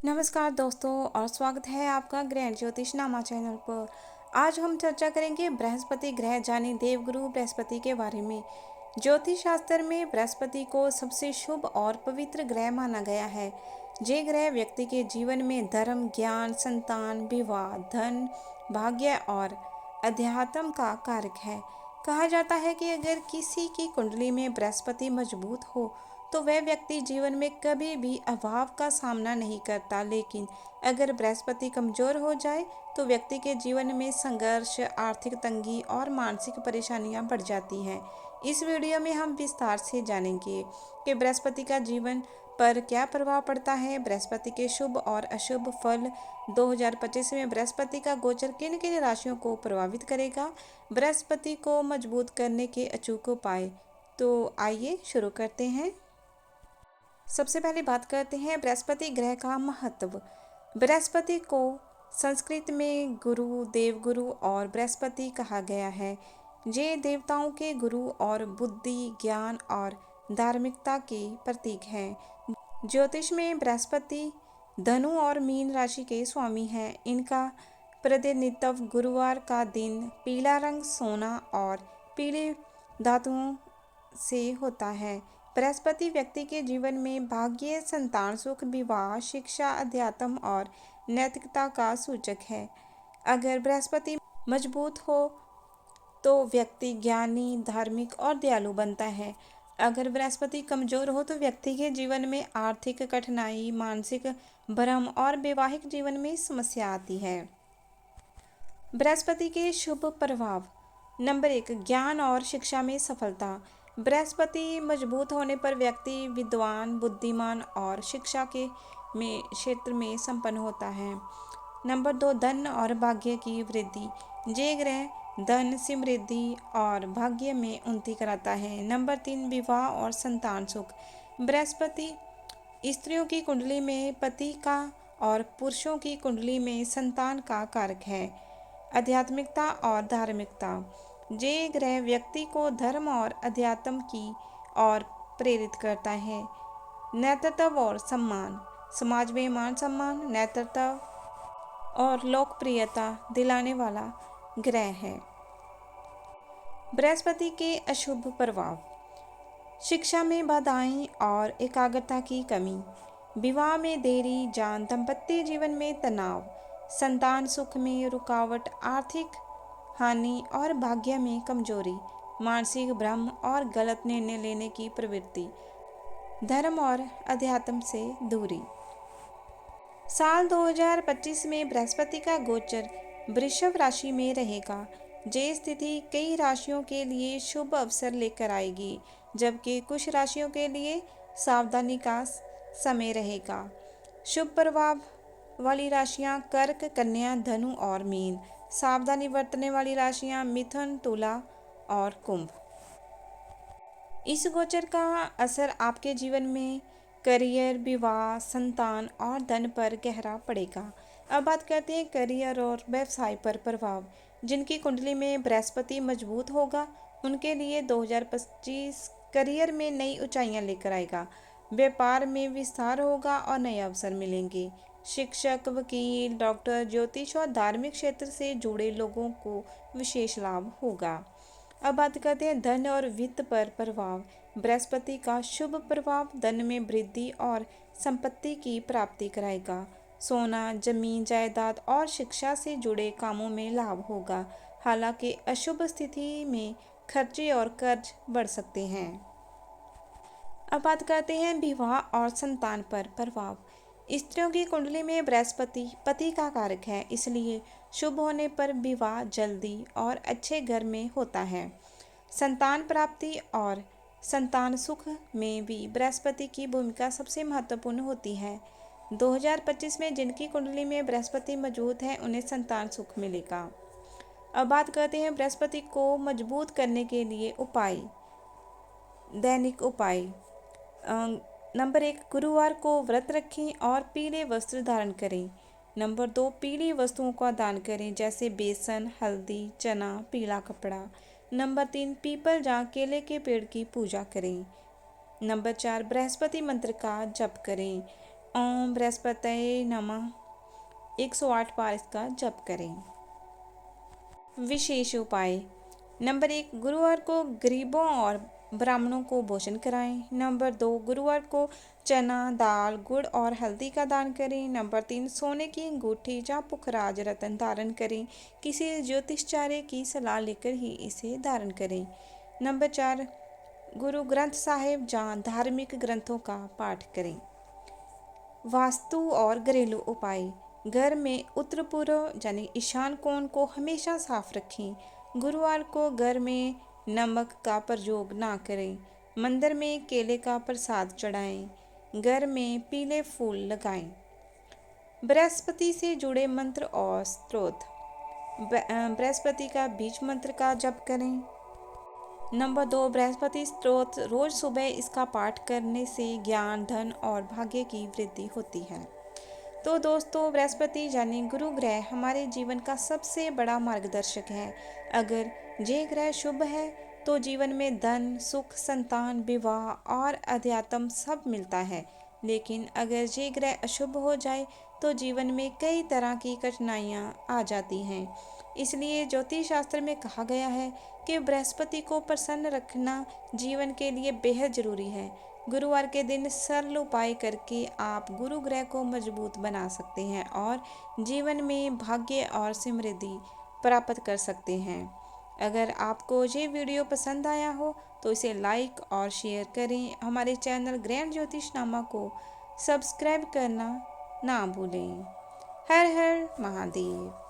नमस्कार दोस्तों और स्वागत है आपका ग्रैंड ज्योतिषनामा चैनल पर। आज हम चर्चा करेंगे बृहस्पति ग्रह यानी देवगुरु बृहस्पति के बारे में। ज्योतिष शास्त्र में बृहस्पति को सबसे शुभ और पवित्र ग्रह माना गया है। ये ग्रह व्यक्ति के जीवन में धर्म, ज्ञान, संतान, विवाह, धन, भाग्य और अध्यात्म का कारक है। कहा जाता है कि अगर किसी की कुंडली में बृहस्पति मजबूत हो तो वह व्यक्ति जीवन में कभी भी अभाव का सामना नहीं करता, लेकिन अगर बृहस्पति कमजोर हो जाए तो व्यक्ति के जीवन में संघर्ष, आर्थिक तंगी और मानसिक परेशानियां बढ़ जाती हैं। इस वीडियो में हम विस्तार से जानेंगे कि बृहस्पति का जीवन पर क्या प्रभाव पड़ता है, बृहस्पति के शुभ और अशुभ फल, 2025 में बृहस्पति का गोचर किन किन राशियों को प्रभावित करेगा, बृहस्पति को मजबूत करने के अचूक उपाय। तो आइए शुरू करते हैं। सबसे पहले बात करते हैं बृहस्पति ग्रह का महत्व। बृहस्पति को संस्कृत में गुरु, देवगुरु और बृहस्पति कहा गया है। ये देवताओं के गुरु और बुद्धि, ज्ञान और धार्मिकता के प्रतीक हैं। ज्योतिष में बृहस्पति धनु और मीन राशि के स्वामी हैं। इनका प्रतिनिधित्व गुरुवार का दिन पीला रंग, सोना और पीले धातुओं से होता है। बृहस्पति व्यक्ति के जीवन में भाग्य, संतान सुख, विवाह, शिक्षा, अध्यात्म और नैतिकता का सूचक है। अगर बृहस्पति मजबूत हो तो व्यक्ति ज्ञानी, धार्मिक और दयालु बनता है। अगर बृहस्पति कमजोर हो तो व्यक्ति के जीवन में आर्थिक कठिनाई, मानसिक भ्रम और वैवाहिक जीवन में समस्या आती है। बृहस्पति के शुभ प्रभाव। नंबर 1, ज्ञान और शिक्षा में सफलता। बृहस्पति मजबूत होने पर व्यक्ति विद्वान, बुद्धिमान और शिक्षा के क्षेत्र में संपन्न होता है। नंबर 2, धन और भाग्य की वृद्धि। ये ग्रह धन, समृद्धि और भाग्य में उन्नति कराता है। नंबर 3, विवाह और संतान सुख। बृहस्पति स्त्रियों की कुंडली में पति का और पुरुषों की कुंडली में संतान का कारक है। आध्यात्मिकता और धार्मिकता। ये ग्रह व्यक्ति को धर्म और अध्यात्म की ओर प्रेरित करता है। नेतृत्व और सम्मान। समाज में मान सम्मान, नेतृत्व और लोकप्रियता दिलाने वाला ग्रह है। बृहस्पति के अशुभ प्रभाव। शिक्षा में बाधाएं और एकाग्रता की कमी, विवाह में देरी, दाम्पत्य जीवन में तनाव, संतान सुख में रुकावट, आर्थिक हानि और भाग्य में कमजोरी, मानसिक भ्रम और गलत निर्णय लेने की प्रवृत्ति, धर्म और अध्यात्म से दूरी। साल 2025 में बृहस्पति का गोचर वृषभ राशि में रहेगा। ये स्थिति कई राशियों के लिए शुभ अवसर लेकर आएगी, जबकि कुछ राशियों के लिए सावधानी का समय रहेगा। शुभ प्रभाव वाली राशियां कर्क, कन्या, धनु और मीन। सावधानी बरतने वाली राशियां मिथुन, तुला और कुंभ। इस गोचर का असर आपके जीवन में करियर, विवाह, संतान और धन पर गहरा पड़ेगा। अब बात करते हैं करियर और व्यवसाय पर प्रभाव। जिनकी कुंडली में बृहस्पति मजबूत होगा उनके लिए 2025 करियर में नई ऊंचाइयां लेकर आएगा। व्यापार में विस्तार होगा और नए अवसर मिलेंगे। शिक्षक, वकील, डॉक्टर, ज्योतिष और धार्मिक क्षेत्र से जुड़े लोगों को विशेष लाभ होगा। अब बात करते हैं धन और वित्त पर प्रभाव। बृहस्पति का शुभ प्रभाव धन में वृद्धि और संपत्ति की प्राप्ति कराएगा। सोना, जमीन, जायदाद और शिक्षा से जुड़े कामों में लाभ होगा। हालांकि अशुभ स्थिति में खर्चे और कर्ज बढ़ सकते हैं। अब बात करते हैं विवाह और संतान पर प्रभाव। स्त्रियों की कुंडली में बृहस्पति पति का कारक है, इसलिए शुभ होने पर विवाह जल्दी और अच्छे घर में होता है। संतान प्राप्ति और संतान सुख में भी बृहस्पति की भूमिका सबसे महत्वपूर्ण होती है। 2025 में जिनकी कुंडली में बृहस्पति मौजूद है उन्हें संतान सुख मिलेगा। अब बात करते हैं बृहस्पति को मजबूत करने के लिए उपाय। दैनिक उपाय। नंबर 1, गुरुवार को व्रत रखें और पीले वस्त्र धारण करें। नंबर 2, पीली वस्तुओं का दान करें जैसे बेसन, हल्दी, चना, पीला कपड़ा। नंबर 3, पीपल या केले के पेड़ की पूजा करें। नंबर 4, बृहस्पति मंत्र का जप करें। ओम बृहस्पतये नमः 108 बार इसका जप करें। विशेष उपाय। नंबर 1, गुरुवार को गरीबों और ब्राह्मणों को भोजन कराएं। नंबर 2, गुरुवार को चना, दाल, गुड़ और हल्दी का दान करें। नंबर 3, सोने की अंगूठी या पुखराज रत्न धारण करें। किसी ज्योतिषाचार्य की सलाह लेकर ही इसे धारण करें। नंबर 4, गुरु ग्रंथ साहिब या धार्मिक ग्रंथों का पाठ करें। वास्तु और घरेलू उपाय। घर में उत्तर पूर्व यानी ईशान कोण को हमेशा साफ रखें। गुरुवार को घर में नमक का प्रयोग ना करें। मंदिर में केले का प्रसाद चढ़ाएं। घर में पीले फूल लगाएं। बृहस्पति से जुड़े मंत्र और स्तोत्र। बृहस्पति का बीज मंत्र का जप करें। नंबर 2, बृहस्पति स्तोत्र रोज सुबह इसका पाठ करने से ज्ञान, धन और भाग्य की वृद्धि होती है। तो दोस्तों, बृहस्पति यानी गुरु ग्रह हमारे जीवन का सबसे बड़ा मार्गदर्शक है। अगर ये ग्रह शुभ है तो जीवन में धन, सुख, संतान, विवाह और अध्यात्म सब मिलता है। लेकिन अगर ये ग्रह अशुभ हो जाए तो जीवन में कई तरह की कठिनाइयाँ आ जाती हैं। इसलिए ज्योतिष शास्त्र में कहा गया है कि बृहस्पति को प्रसन्न रखना जीवन के लिए बेहद जरूरी है। गुरुवार के दिन सरल उपाय करके आप गुरु ग्रह को मजबूत बना सकते हैं और जीवन में भाग्य और समृद्धि प्राप्त कर सकते हैं। अगर आपको ये वीडियो पसंद आया हो तो इसे लाइक और शेयर करें। हमारे चैनल ग्रैंड ज्योतिषनामा को सब्सक्राइब करना ना भूलें। हर हर महादेव।